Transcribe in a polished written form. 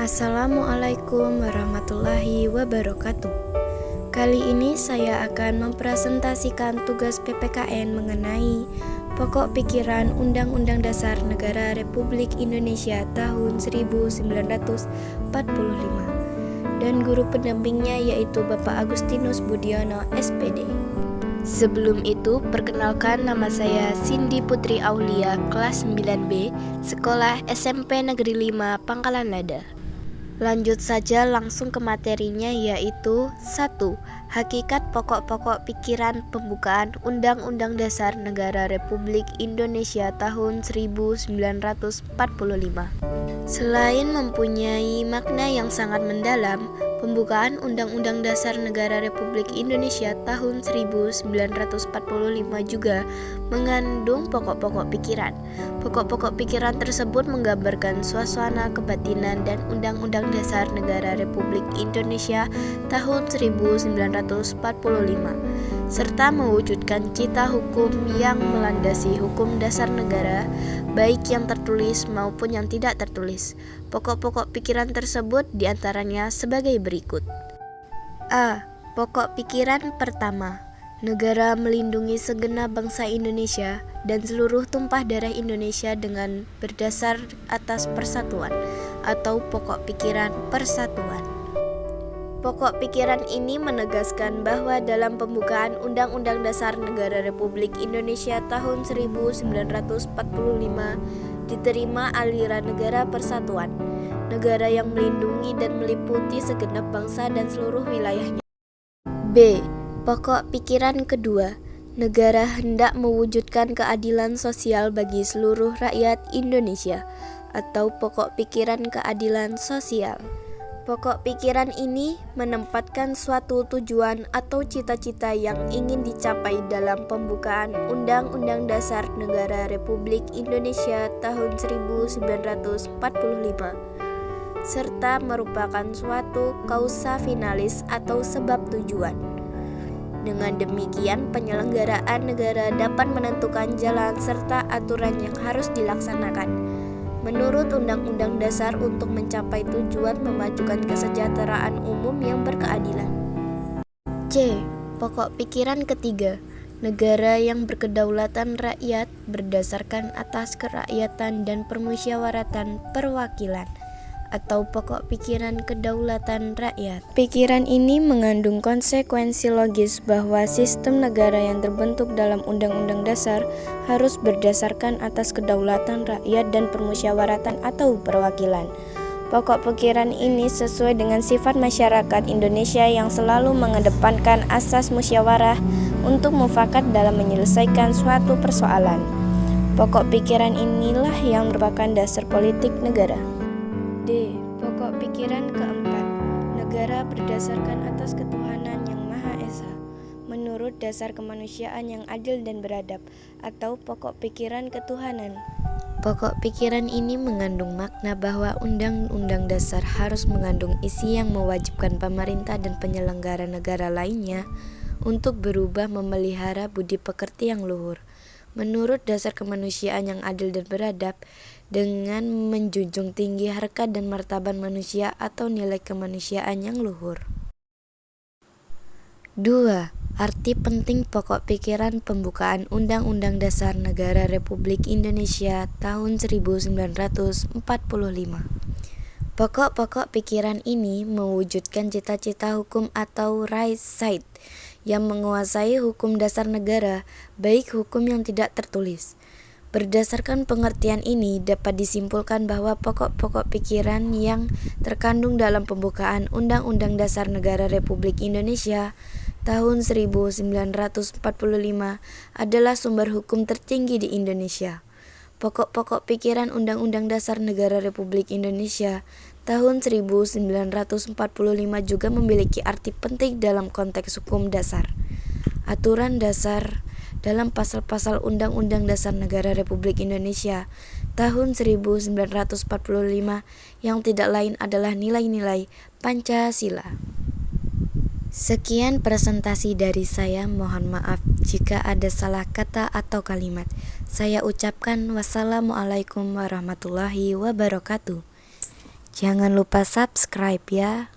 Assalamualaikum warahmatullahi wabarakatuh. Kali ini saya akan mempresentasikan tugas PPKN mengenai pokok pikiran Undang-Undang Dasar Negara Republik Indonesia tahun 1945 dan guru pendampingnya yaitu Bapak Agustinus Budiono SPD. Sebelum itu, perkenalkan nama saya Cindy Putri Aulia, kelas 9B, sekolah SMP Negeri 5 Pangkalan Lada. Lanjut saja langsung ke materinya, yaitu 1. Hakikat pokok-pokok pikiran pembukaan Undang-Undang Dasar Negara Republik Indonesia tahun 1945. Selain mempunyai makna yang sangat mendalam, pembukaan Undang-Undang Dasar Negara Republik Indonesia tahun 1945 juga mengandung pokok-pokok pikiran. Pokok-pokok pikiran tersebut menggambarkan suasana kebatinan dan Undang-Undang Dasar Negara Republik Indonesia tahun 1945, serta mewujudkan cita hukum yang melandasi hukum dasar negara, baik yang tertulis maupun yang tidak tertulis. Pokok-pokok pikiran tersebut diantaranya sebagai berikut. A. Pokok pikiran pertama. Negara melindungi segenap bangsa Indonesia dan seluruh tumpah darah Indonesia dengan berdasar atas persatuan, atau pokok pikiran persatuan. Pokok pikiran ini menegaskan bahwa dalam pembukaan Undang-Undang Dasar Negara Republik Indonesia tahun 1945 diterima aliran negara persatuan, negara yang melindungi dan meliputi segenap bangsa dan seluruh wilayahnya. B. Pokok pikiran kedua. Negara hendak mewujudkan keadilan sosial bagi seluruh rakyat Indonesia, atau pokok pikiran keadilan sosial. Pokok pikiran ini menempatkan suatu tujuan atau cita-cita yang ingin dicapai dalam pembukaan Undang-Undang Dasar Negara Republik Indonesia tahun 1945, serta merupakan suatu causa finalis atau sebab tujuan. Dengan demikian, penyelenggaraan negara dapat menentukan jalan serta aturan yang harus dilaksanakan menurut Undang-Undang Dasar untuk mencapai tujuan memajukan kesejahteraan umum yang berkeadilan. C. Pokok pikiran ketiga. Negara yang berkedaulatan rakyat berdasarkan atas kerakyatan dan permusyawaratan perwakilan, atau pokok pikiran kedaulatan rakyat. Pikiran ini mengandung konsekuensi logis bahwa sistem negara yang terbentuk dalam Undang-Undang Dasar harus berdasarkan atas kedaulatan rakyat dan permusyawaratan atau perwakilan. Pokok pikiran ini sesuai dengan sifat masyarakat Indonesia yang selalu mengedepankan asas musyawarah untuk mufakat dalam menyelesaikan suatu persoalan. Pokok pikiran inilah yang merupakan dasar politik negara. D. Pokok pikiran keempat. Negara berdasarkan atas ketuhanan yang Maha Esa menurut dasar kemanusiaan yang adil dan beradab, atau pokok pikiran ketuhanan. Pokok pikiran ini mengandung makna bahwa Undang-Undang Dasar harus mengandung isi yang mewajibkan pemerintah dan penyelenggara negara lainnya untuk berubah memelihara budi pekerti yang luhur menurut dasar kemanusiaan yang adil dan beradab, dengan menjunjung tinggi harkat dan martabat manusia atau nilai kemanusiaan yang luhur. 2. Arti penting pokok pikiran pembukaan Undang-Undang Dasar Negara Republik Indonesia tahun 1945. Pokok-pokok pikiran ini mewujudkan cita-cita hukum atau right side yang menguasai hukum dasar negara, baik hukum yang tidak tertulis. Berdasarkan pengertian ini, dapat disimpulkan bahwa pokok-pokok pikiran yang terkandung dalam pembukaan Undang-Undang Dasar Negara Republik Indonesia tahun 1945 adalah sumber hukum tertinggi di Indonesia. Pokok-pokok pikiran Undang-Undang Dasar Negara Republik Indonesia tahun 1945 juga memiliki arti penting dalam konteks hukum dasar. Aturan dasar dalam pasal-pasal Undang-Undang Dasar Negara Republik Indonesia tahun 1945 yang tidak lain adalah nilai-nilai Pancasila. Sekian presentasi dari saya, mohon maaf jika ada salah kata atau kalimat. Saya ucapkan wassalamualaikum warahmatullahi wabarakatuh. Jangan lupa subscribe ya.